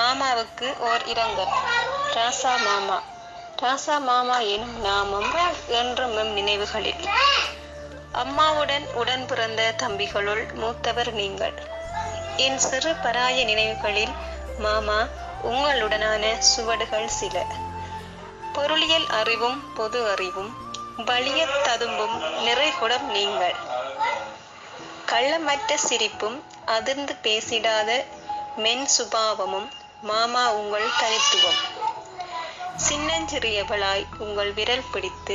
மாமாவுக்கு ஓர் இரங்கல். ராசா மாமா. ராசா மாமா எனும் நாமம் என்றும் எம் நினைவுகளில். அம்மாவுடன் உடன் பிறந்த தம்பிகளுள் மூத்தவர் நீங்கள். என் சிறு பராய நினைவுகளில் மாமா உங்களுடனான சுவடுகள் சில. பொருளியல் அறிவும் பொது அறிவும் வலிய ததும்பும் நிறைகுடம் நீங்கள். கள்ளமற்ற சிரிப்பும் அதிர்ந்து பேசிடாத மென் சுபாவமும் மாமா உங்கள் தனித்துவம். சின்னஞ்சிறியவளாய் உங்கள் விரல் பிடித்து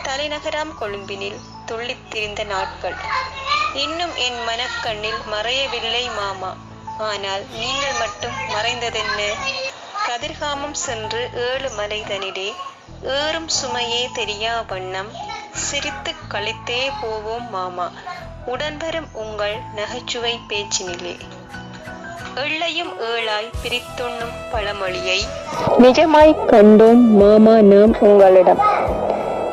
தலைநகராம் கொழும்பினில் துள்ளித் திரிந்த நாட்கள் இன்னும் என் மனக்கண்ணில் மறையவில்லை மாமா. ஆனால் நீங்கள் மட்டும் மறைந்ததென்ன? கதிர்காமம் சென்று 7 மலைதனிலே ஏறும் சுமையே தெரியா வண்ணம் சிரித்து கழித்தே போவோம் மாமா. உடன்வரும் உங்கள் நகைச்சுவை பேச்சினிலே எள்ளையும் ஏழாய் பிரித்துண்ணும் பழமொழியை நிஜமாய் கண்டோம் மாமா நாம் உங்களிடம்.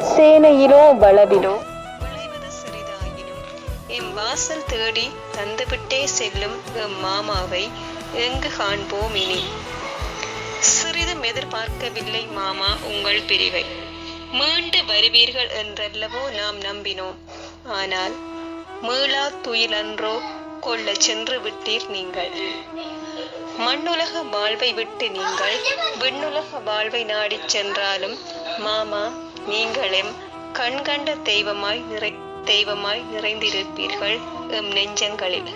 சேனையிலோ வளவிலோ விளைவது சிறிதாயினும் எம் வாசல் தேடி தந்துவிட்டே செல்லும் எம் மாமாவை எங்கு காண்போம் இனி? சிறிதும் எதிர்பார்க்கவில்லை மாமா உங்கள் பிரிவை. மீண்டு வருவீர்கள் என்றல்லவோ நாம் நம்பினோம். ஆனால் மீளா துயிலன்றோ கொள்ள சென்று விட்டீர் நீங்கள். மண்ணுலக வாழ்வை விட்டு நீங்கள் விண்ணுலக வாழ்வை நாடிச் சென்றாலும் மாமா நீங்களெம் கண்கண்ட தெய்வமாய் நிறைந்திருப்பீர்கள் எம் நெஞ்சங்களில்.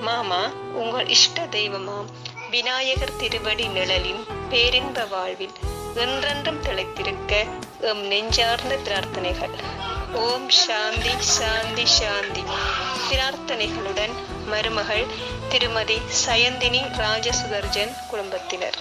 மாமா உங்கள் இஷ்ட தெய்வமாம் விநாயகர் திருவடி நிழலின் பேரின்ப வாழ்வில் என்றென்றும் திளைத்திருக்க எம் நெஞ்சார்ந்த பிரார்த்தனைகள். ஓம் சாந்தி சாந்தி சாந்தி. பிரார்த்தனைகளுடன் மருமகள் திருமதி சயந்தினி ராஜசுதர்ஜன் குடும்பத்தினர்.